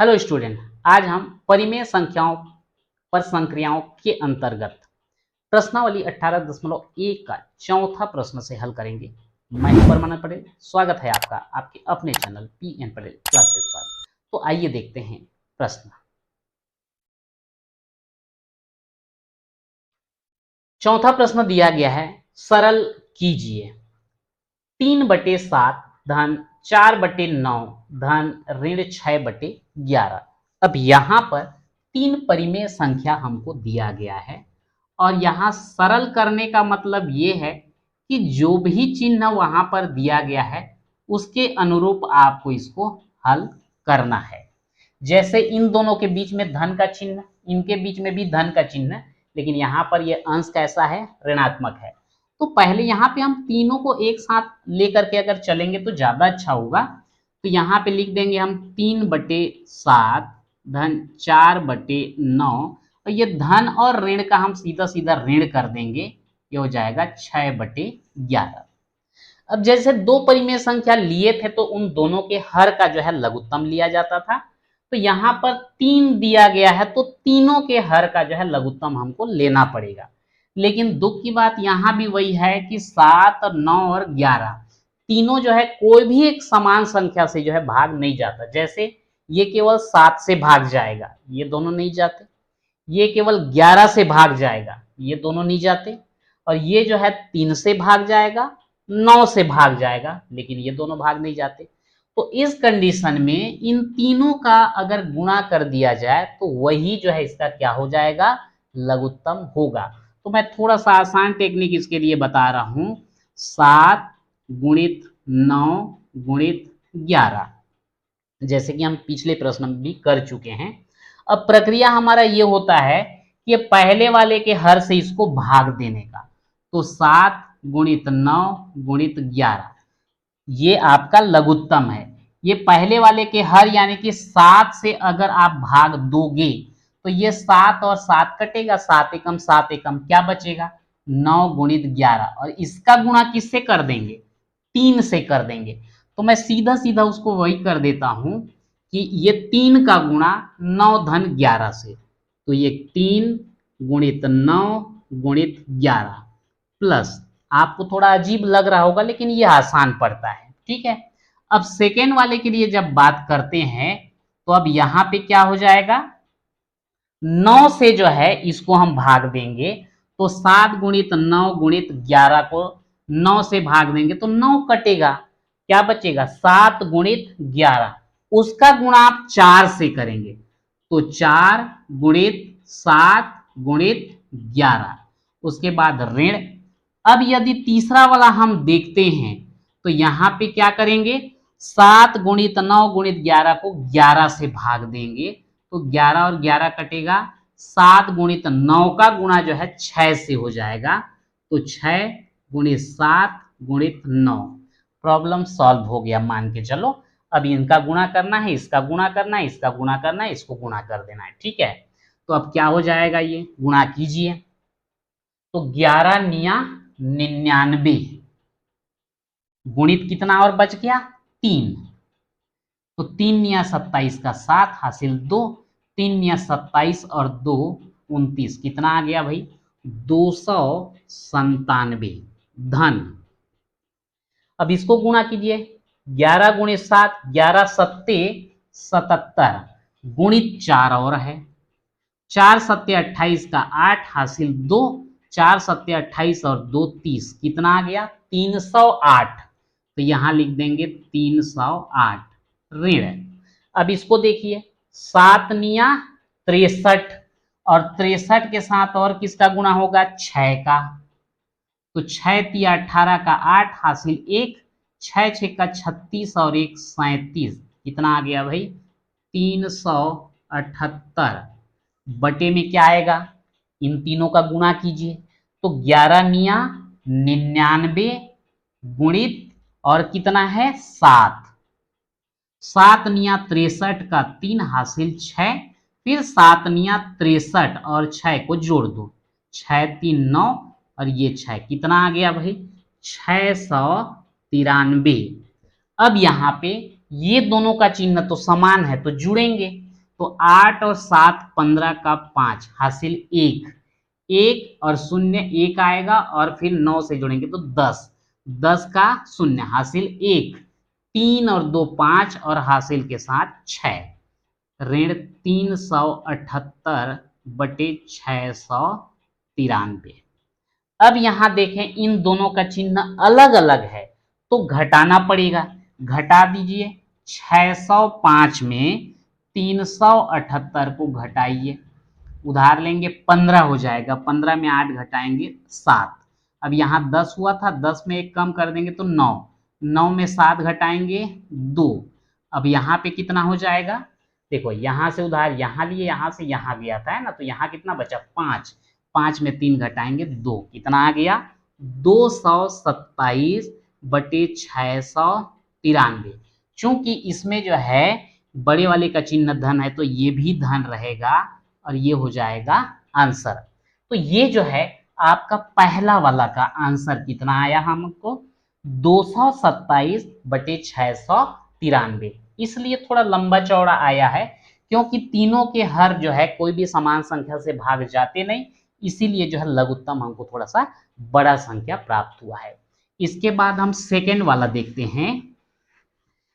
Hello student, आज हम परिमेय संख्याओं पर संक्रियाओं के अंतर्गत प्रश्नावली 18.1 का चौथा प्रश्न से हल करेंगे। मैं परमानंद पटेल, स्वागत है आपका आपके अपने चैनल पीएन पटेल क्लासेस पर। तो आइए देखते हैं प्रश्न। चौथा प्रश्न दिया गया है, सरल कीजिए 3/7 धन 4/9 धन ऋण 6/11। अब यहां पर तीन परिमेय संख्या हमको दिया गया है और यहां सरल करने का मतलब ये है कि जो भी चिन्ह वहां पर दिया गया है उसके अनुरूप आपको इसको हल करना है। जैसे इन दोनों के बीच में धन का चिन्ह, इनके बीच में भी धन का चिन्ह, लेकिन यहाँ पर ये अंश कैसा है, ऋणात्मक है। तो पहले यहाँ पे हम तीनों को एक साथ लेकर के अगर चलेंगे तो ज्यादा अच्छा होगा। तो यहाँ पे लिख देंगे हम 3/7 धन 4/9 और ये धन और ऋण का हम सीधा सीधा ऋण कर देंगे, ये हो जाएगा 6/11। अब जैसे दो परिमेय संख्या लिए थे तो उन दोनों के हर का जो है लघुत्तम लिया जाता था, तो यहाँ पर 3 दिया गया है तो तीनों के हर का जो है लघुत्तम हमको लेना पड़ेगा। लेकिन दुख की बात यहाँ भी वही है कि 7 और 9 और 11 तीनों जो है कोई भी एक समान संख्या से जो है भाग नहीं जाता। जैसे ये केवल 7 से भाग जाएगा, ये दोनों नहीं जाते। ये केवल 11 से भाग जाएगा, ये दोनों नहीं जाते। और ये जो है 3 से भाग जाएगा, 9 से भाग जाएगा, लेकिन ये दोनों भाग नहीं जाते। तो इस कंडीशन में इन तीनों का अगर गुणा कर दिया जाए तो वही जो है इसका क्या हो जाएगा, लघुत्तम होगा। तो मैं थोड़ा सा आसान टेक्निक इसके लिए बता रहा हूं। 7 गुणित 9 गुणित 11, जैसे कि हम पिछले प्रश्न में भी कर चुके हैं। अब प्रक्रिया हमारा ये होता है कि पहले वाले के हर से इसको भाग देने का। तो 7 गुणित 9 गुणित 11 ये आपका लघुत्तम है। ये पहले वाले के हर यानी कि 7 से अगर आप भाग दोगे तो ये 7 और 7 कटेगा, 7 एकम 7 एकम क्या बचेगा, 9 गुणित 11। और इसका गुणा किससे कर देंगे, 3 से कर देंगे। तो मैं सीधा सीधा उसको वही कर देता हूं कि ये 3 का गुणा 9 धन 11 से, तो ये 3 गुणित 9 गुणित 11 प्लस, आपको थोड़ा अजीब लग रहा होगा लेकिन ये आसान पड़ता है, ठीक है। अब सेकेंड वाले के लिए जब बात करते हैं तो अब यहां पे क्या हो जाएगा, 9 से जो है इसको हम भाग देंगे। तो 7 गुणित 9 गुणित 11 को 9 से भाग देंगे तो 9 कटेगा, क्या बचेगा, 7 गुणित 11। उसका गुणा आप 4 से करेंगे तो 4 गुणित 7 गुणित 11, उसके बाद ऋण। अब यदि तीसरा वाला हम देखते हैं तो यहां पे क्या करेंगे, 7 गुणित 9 गुणित 11 को 11 से भाग देंगे तो 11 और 11 कटेगा। 7 गुणित 9 का गुणा जो है 6 से हो जाएगा, तो 6 गुणित 7 गुणित 9। प्रॉब्लम सॉल्व हो गया मान के चलो। अब इनका गुणा करना है, इसका गुणा करना है, इसका गुणा करना है, इसको गुणा कर देना है, ठीक है। तो अब क्या हो जाएगा, ये गुणा कीजिए तो 11 निया 99 गुणित कितना और बच गया, 3। तो 3 निया 27 का 7 हासिल 2, 3 निया 27 और 2 29, कितना आ गया भाई, 297 धन। अब इसको गुणा कीजिए, 11 गुणित 7, 11 सत्ते 77 गुणित 4 और है, 4 सत्ते 28 का 8 हासिल 2, 4 सत्ते 28 और 2 30, कितना आ गया, 308। तो यहां लिख देंगे 308 ऋण। अब इसको देखिए, 7 निया 63 और 63 के साथ और किसका गुणा होगा, 6 का। तो 6 तिया 18 का 8 हासिल 1, 6 6 का 36 और 1 37, कितना आ गया भाई, 378 बटे में क्या आएगा, इन तीनों का गुणा कीजिए तो 11 निया 99 गुणित और कितना है 7, 7 निया 63 का 3 हासिल 6, फिर 7 निया 63 और 6 को जोड़ दो, 6 3 9 और ये 6, कितना आ गया भाई, 693। अब यहाँ पे ये दोनों का चिन्ह तो समान है तो जुड़ेंगे, तो 8 और 7 15 का 5 हासिल 1, 1 और 0 1 आएगा और फिर 9 से जोड़ेंगे तो 10, 10 का 0 हासिल 1, 3 और 2 5 और हासिल के साथ 6, ऋण 378 बटे 693। अब यहां देखें इन दोनों का चिन्ह अलग अलग है तो घटाना पड़ेगा। घटा दीजिए, 605 में 378 को घटाइए, उधार लेंगे 15 हो जाएगा, 15 में 8 घटाएंगे 7। अब यहाँ 10 हुआ था, 10 में 1 कम कर देंगे तो 9, 9 में 7 घटाएंगे 2। अब यहाँ पे कितना हो जाएगा, देखो यहाँ से उधार यहाँ लिए, यहाँ से यहाँ गया था है ना, तो यहाँ कितना बचा 5, 5 में 3 घटाएंगे 2, कितना आ गया 227 बटे 693। चूंकि इसमें जो है बड़े वाले का चिन्ह धन है तो ये भी धन रहेगा और ये हो जाएगा आंसर। तो ये जो है आपका पहला वाला का आंसर कितना आया हमको 227 बटे 693। इसलिए थोड़ा लंबा चौड़ा आया है क्योंकि तीनों के हर जो है कोई भी समान संख्या से भाग जाते नहीं, इसीलिए जो है लघुत्तम हमको थोड़ा सा बड़ा संख्या प्राप्त हुआ है। इसके बाद हम सेकेंड वाला देखते हैं।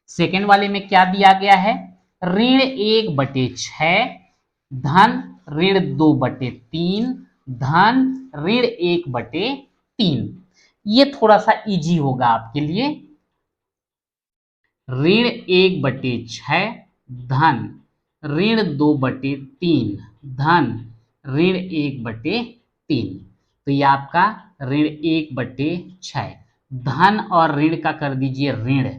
सेकेंड वाले में क्या दिया गया है, ऋण 1 बटे 6 धन ऋण 2 बटे 3 धन ऋण 1 बटे 3। ये थोड़ा सा इजी होगा आपके लिए। ऋण 1 बटे 6 धन ऋण 2 बटे 3 धन ऋण 1 बटे 3। तो ये आपका ऋण 1 बटे 6, धन और ऋण का कर दीजिए ऋण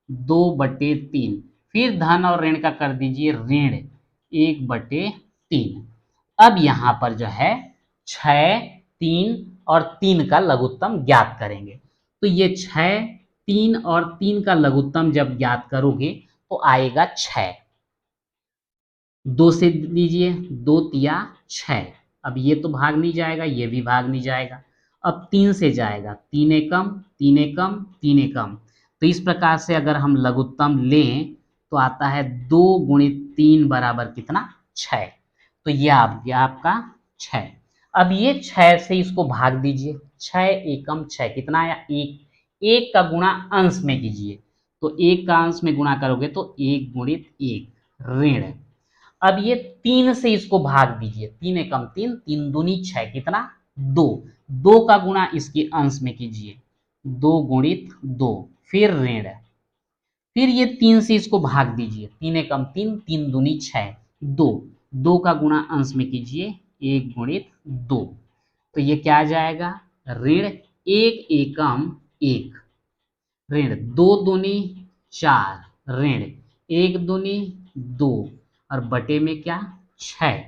2 बटे 3, फिर धन और ऋण का कर दीजिए ऋण 1 बटे 3। अब यहाँ पर जो है 6, 3 और 3 का लघुत्तम ज्ञात करेंगे। तो ये 6, 3 और 3 का लघुत्तम जब ज्ञात करोगे तो आएगा 6, 2 से लीजिए, 2 तिया 6। अब ये तो भाग नहीं जाएगा, ये भी भाग नहीं जाएगा। अब 3 से जाएगा, 3 एकम 3 एकम 3 एकम। तो इस प्रकार से अगर हम लघुत्तम लें तो आता है 2 गुणित 3 बराबर कितना 6। तो ये आपका 6। अब ये 6 से इसको भाग दीजिए, 6 एकम 6 कितना आया 1, 1 का गुणा अंश में कीजिए, तो 1 का अंश में गुणा करोगे तो 1 गुणित 1 ऋण। अब ये 3 से इसको भाग दीजिए, 3 एकम 3, 3 दूनी 6 कितना 2, 2 का गुणा इसके अंश में कीजिए, 2 गुणित 2 फिर ऋण। फिर ये 3 से इसको भाग दीजिए, 3 एकम 3, 3 दूनी 6 2, 2 का गुणा अंश में कीजिए 1 गुणित 2। तो ये क्या आ जाएगा ऋण 1 एकम 1, ऋण 2 दूनी 4, ऋण 1 दूनी 2 और बटे में क्या 6।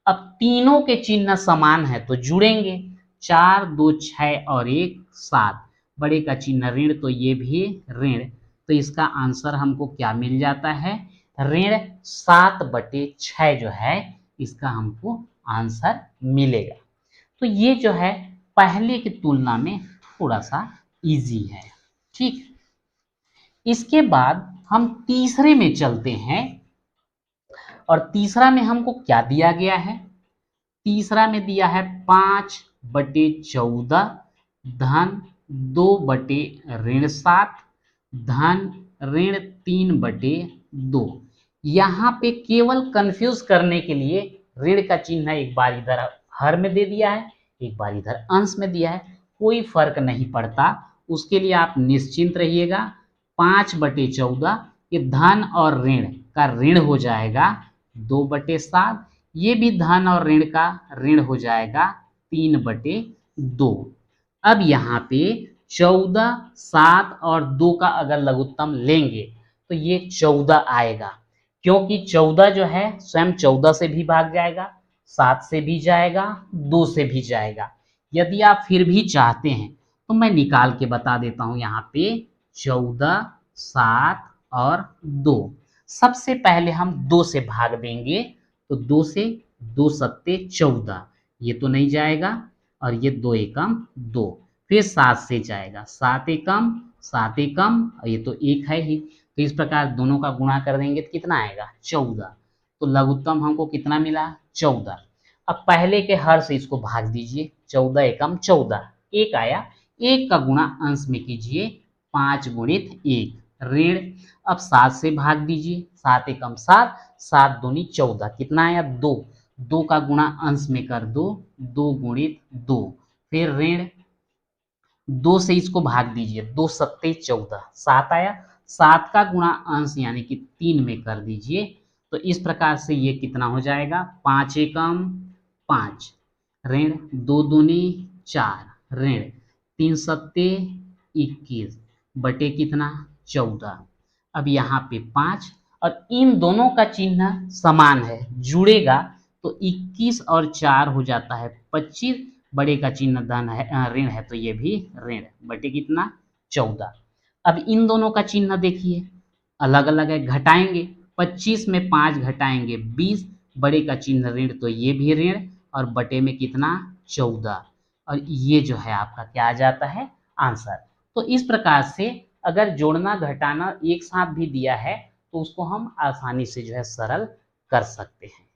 अब तीनों के चिन्ह समान है तो जुड़ेंगे, 4 2 6 और 1 7, बड़े का चिन्ह ऋण तो ये भी ऋण। तो इसका आंसर हमको क्या मिल जाता है, ऋण 7 बटे 6 जो है इसका हमको आंसर मिलेगा। तो ये जो है पहले की तुलना में थोड़ा सा इजी है। ठीक, इसके बाद हम तीसरे में चलते हैं और तीसरा में हमको क्या दिया गया है, तीसरा में दिया है 5 बटे 14 धन 2 बटे ऋण 7 धन ऋण 3 बटे 2। यहाँ पे केवल कंफ्यूज करने के लिए ऋण का चिन्ह एक बार इधर हर में दे दिया है, एक बार इधर अंश में दिया है, कोई फर्क नहीं पड़ता, उसके लिए आप निश्चिंत रहिएगा। 5 बटे 14 ये धन और ऋण का ऋण हो जाएगा 2 बटे 7, ये भी धन और ऋण का ऋण हो जाएगा 3 बटे 2। अब यहाँ पे 14, 7 और 2 का अगर लघुत्तम लेंगे तो ये 14 आएगा, क्योंकि 14 जो है स्वयं 14 से भी भाग जाएगा, 7 से भी जाएगा, 2 से भी जाएगा। यदि आप फिर भी चाहते हैं तो मैं निकाल के बता देता हूँ। यहाँ पे 14, 7 और 2, सबसे पहले हम 2 से भाग देंगे तो 2 से 2 सत्ते 14, ये तो नहीं जाएगा, और ये 2 एकम 2, फिर 7 से जाएगा, 7 एकम 7 एकम, और ये तो 1 है ही, तो इस प्रकार दोनों का गुणा कर देंगे तो कितना आएगा 14। तो लघुत्तम हमको कितना मिला 14। अब पहले के हर से इसको भाग दीजिए, 14 एकम 14, एक आया, एक का गुणा अंश में कीजिए 5 गुणित 1 ऋण। अब 7 से भाग दीजिए, 7 एकम 7, 7 दूनी 14, कितना आया 2, 2 का गुणा अंश में कर दो 2 गुणित 2, फिर ऋण 2 से इसको भाग दीजिए, 2 सत्ते 14, 7 आया, 7 का गुणा अंश यानी कि 3 में कर दीजिए। तो इस प्रकार से ये कितना हो जाएगा 5 एकम 5 ऋण 2 दूनी 4 ऋण 3 सत्ते 21 बटे कितना 14। अब यहाँ पे 5 और इन दोनों का चिन्ह समान है, जुड़ेगा तो 21 और 4 हो जाता है 25, बड़े का चिन्ह धन है ऋण है तो ये भी ऋण बटे कितना 14। अब इन दोनों का चिन्ह देखिए अलग अलग है, घटाएंगे 25 में 5 घटाएंगे 20, बड़े का चिन्ह ऋण तो ये भी ऋण और बटे में कितना 14, और ये जो है आपका क्या आ जाता है आंसर। तो इस प्रकार से अगर जोड़ना घटाना एक साथ भी दिया है तो उसको हम आसानी से जो है सरल कर सकते हैं।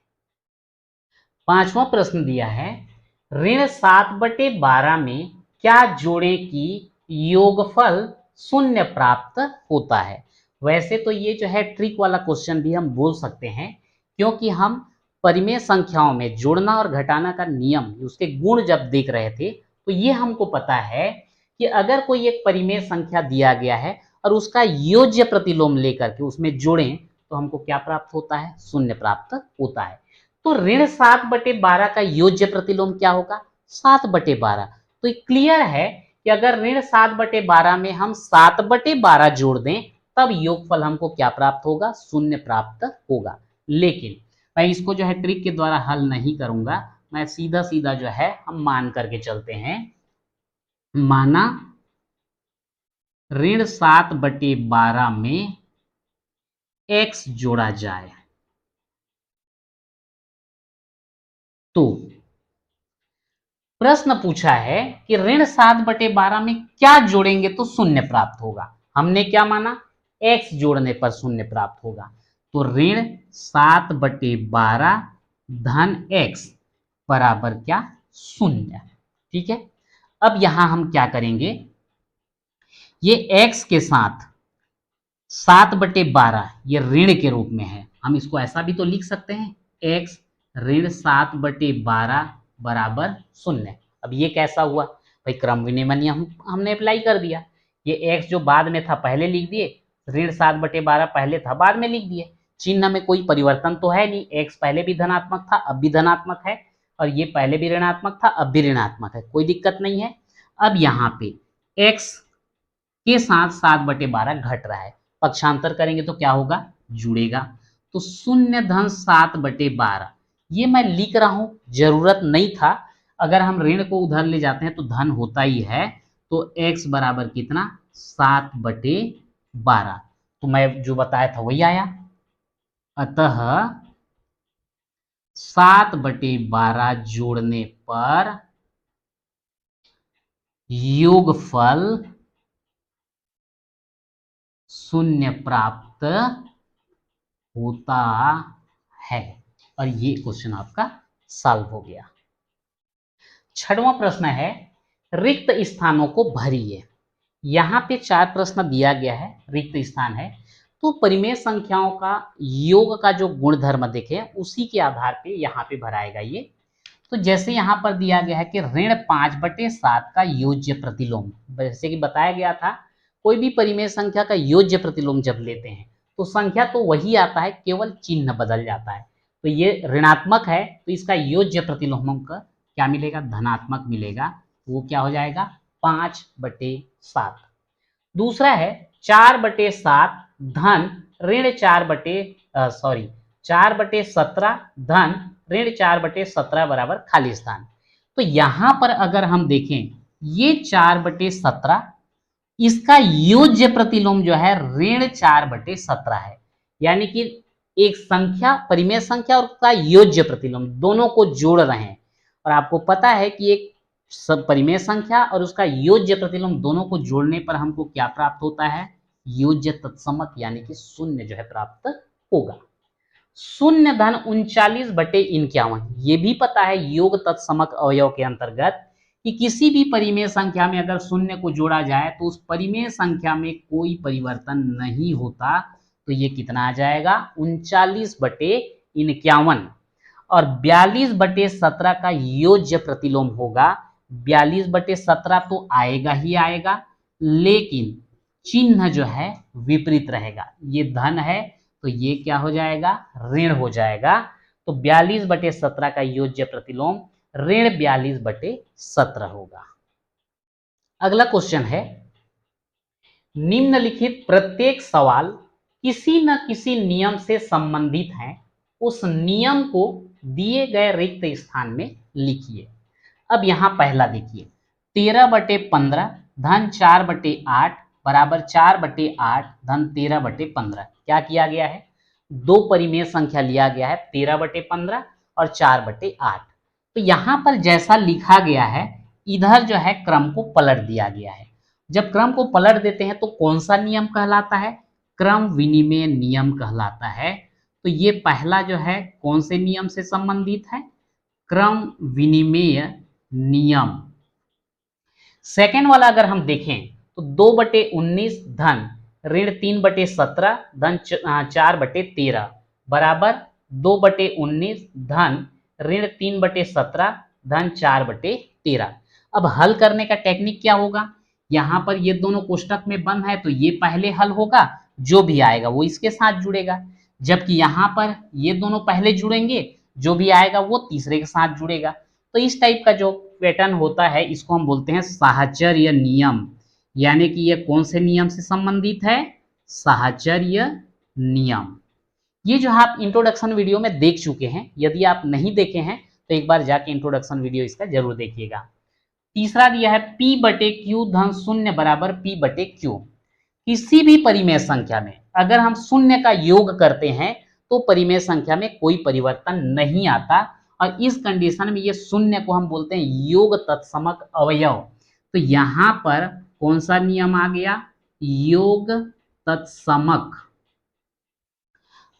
पांचवा प्रश्न दिया है ऋण 7/12 में क्या जोड़े की योगफल शून्य प्राप्त होता है। वैसे तो ये जो है ट्रिक वाला क्वेश्चन भी हम बोल सकते हैं, क्योंकि हम परिमेय संख्याओं में जोड़ना और घटाना का नियम उसके गुण जब देख रहे थे तो ये हमको पता है कि अगर कोई एक परिमेय संख्या दिया गया है और उसका योज्य प्रतिलोम लेकर के उसमें जोड़ें तो हमको क्या प्राप्त होता है शून्य प्राप्त होता है। तो ऋण 7/12 का योज्य प्रतिलोम क्या होगा 7/12। तो क्लियर है कि अगर ऋण 7/12 में हम 7/12 जोड़ दें तब योगफल हमको क्या प्राप्त होगा शून्य प्राप्त होगा। लेकिन मैं इसको जो है ट्रिक के द्वारा हल नहीं करूंगा, मैं सीधा सीधा जो है हम मान करके चलते हैं। माना ऋण 7/12 में x जोड़ा जाए तो प्रश्न पूछा है कि ऋण 7/12 में क्या जोड़ेंगे तो शून्य प्राप्त होगा। हमने क्या माना x जोड़ने पर शून्य प्राप्त होगा, तो ऋण 7/12 धन x बराबर क्या शून्य। ठीक है, अब यहां हम क्या करेंगे, ये x के साथ 7/12 ये ऋण के रूप में है, हम इसको ऐसा भी तो लिख सकते हैं x ऋण 7/12 बराबर शून्य। अब ये कैसा हुआ भाई, क्रम विनिमय नियम हमने अप्लाई कर दिया, ये x जो बाद में था पहले लिख दिए, ऋण 7/12 पहले था बाद में लिख दिए, चिन्ह में कोई परिवर्तन तो है नहीं, x पहले भी धनात्मक था अब भी धनात्मक है और ये पहले भी ऋणात्मक था अब भी ऋणात्मक है, कोई दिक्कत नहीं है। अब यहाँ पे x के साथ 7/12 घट रहा है, पक्षांतर करेंगे तो क्या होगा जुड़ेगा, तो शून्य धन 7/12 ये मैं लिख रहा हूं, जरूरत नहीं था, अगर हम ऋण को उधर ले जाते हैं तो धन होता ही है, तो x बराबर कितना 7/12, तो मैं जो बताया था वही आया। अतः 7/12 जोड़ने पर योगफल शून्य प्राप्त होता है, और ये क्वेश्चन आपका सॉल्व हो गया। छठवां प्रश्न है रिक्त स्थानों को भरिए। यहाँ पे 4 प्रश्न दिया गया है, रिक्त स्थान है, तो परिमेय संख्याओं का योग का जो गुणधर्म देखे उसी के आधार पे यहाँ पे भराएगा ये। तो जैसे यहाँ पर दिया गया है कि ऋण 5/7 का योज्य प्रतिलोम, जैसे कि बताया गया था कोई भी परिमेय संख्या का योज्य प्रतिलोम जब लेते हैं तो संख्या तो वही आता है, केवल चिन्ह बदल जाता है। तो ये ऋणात्मक है तो इसका योज्य प्रतिलोम का क्या मिलेगा धनात्मक मिलेगा, वो क्या हो जाएगा 5/7। दूसरा है 4/7 धन ऋण 4/17 धन ऋण 4/17 बराबर खाली स्थान। तो यहां पर अगर हम देखें ये 4/17 इसका योज्य प्रतिलोम जो है ऋण 4/17 है, यानी कि एक संख्या परिमेय संख्या और उसका योज्य प्रतिलोम दोनों को जोड़ रहे हैं, और आपको पता है कि एक परिमेय संख्या और उसका योज्य प्रतिलोम दोनों को जोड़ने पर हमको क्या प्राप्त होता है योज्य तत्समक, यानी कि शून्य जो है प्राप्त होगा। शून्य धन 39/51। ये भी पता है योग तत्समक अवयव के अंतर्गत कि किसी भी परिमेय संख्या में अगर शून्य को जोड़ा जाए तो उस परिमेय संख्या में कोई परिवर्तन नहीं होता, तो ये कितना आ जाएगा 39/51। और 42/17 का योज्य प्रतिलोम होगा 42/17, तो आएगा ही आएगा, लेकिन चिन्ह जो है विपरीत रहेगा। ये धन है तो ये क्या हो जाएगा ऋण हो जाएगा। तो 42/17 का योज्य प्रतिलोम ऋण 42/17 होगा। अगला क्वेश्चन है, निम्नलिखित प्रत्येक सवाल किसी न किसी नियम से संबंधित है, उस नियम को दिए गए रिक्त स्थान में लिखिए। अब यहां पहला देखिए, 13/15 धन 4/8 बराबर 4/8 धन 13/15। क्या किया गया है, दो परिमेय संख्या लिया गया है 13/15 और 4/8। तो यहां पर जैसा लिखा गया है इधर जो है क्रम को पलट दिया गया है। जब क्रम को पलट देते हैं तो कौन सा नियम कहलाता है, क्रम विनिमय नियम कहलाता है। तो ये पहला जो है कौन से नियम से संबंधित है, क्रम विनिमय नियम। सेकेंड वाला अगर हम देखें तो 2/19 धन ऋण 3/17 धन 4/13 बराबर 2/19 धन ऋण 3/17 धन 4/13। अब हल करने का टेक्निक क्या होगा, यहां पर ये दोनों कोष्टक में बंद है तो ये पहले हल होगा, जो भी आएगा वो इसके साथ जुड़ेगा, जबकि यहां पर ये दोनों पहले जुड़ेंगे, जो भी आएगा वो तीसरे के साथ जुड़ेगा। तो इस टाइप का जो पैटर्न होता है इसको हम बोलते हैं साहचर्य नियम। यानी कि ये कौन से नियम से संबंधित है, साहचर्य नियम। ये जो आप इंट्रोडक्शन वीडियो में देख चुके हैं, यदि आप नहीं देखे हैं तो एक बार जाके इंट्रोडक्शन वीडियो इसका जरूर देखिएगा। तीसरा दिया है P/Q धन 0 बराबर P/Q। किसी भी परिमेय संख्या में अगर हम शून्य का योग करते हैं तो परिमेय संख्या में कोई परिवर्तन नहीं आता, और इस कंडीशन में ये शून्य को हम बोलते हैं योग तत्समक अवयव। तो यहां पर कौन सा नियम आ गया, योग तत्समक।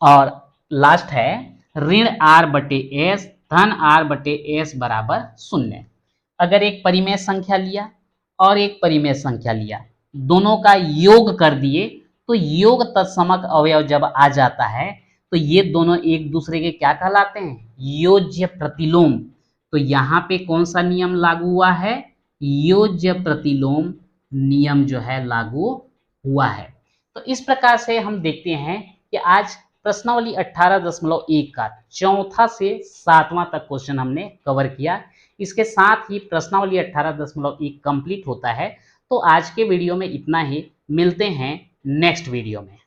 और लास्ट है ऋण R/S धन R/S बराबर 0। अगर एक परिमेय संख्या लिया और एक परिमेय संख्या लिया, दोनों का योग कर दिए तो योग तत्समक अवयव जब आ जाता है तो ये दोनों एक दूसरे के क्या कहलाते हैं, योज्य प्रतिलोम। तो यहाँ पे कौन सा नियम लागू हुआ है, योज्य प्रतिलोम नियम जो है लागू हुआ है। तो इस प्रकार से हम देखते हैं कि आज प्रश्नावली 18.1 का चौथा से 7वां तक क्वेश्चन हमने कवर किया। इसके साथ ही प्रश्नावली 18.1 कंप्लीट होता है। तो आज के वीडियो में इतना ही, मिलते हैं नेक्स्ट वीडियो में।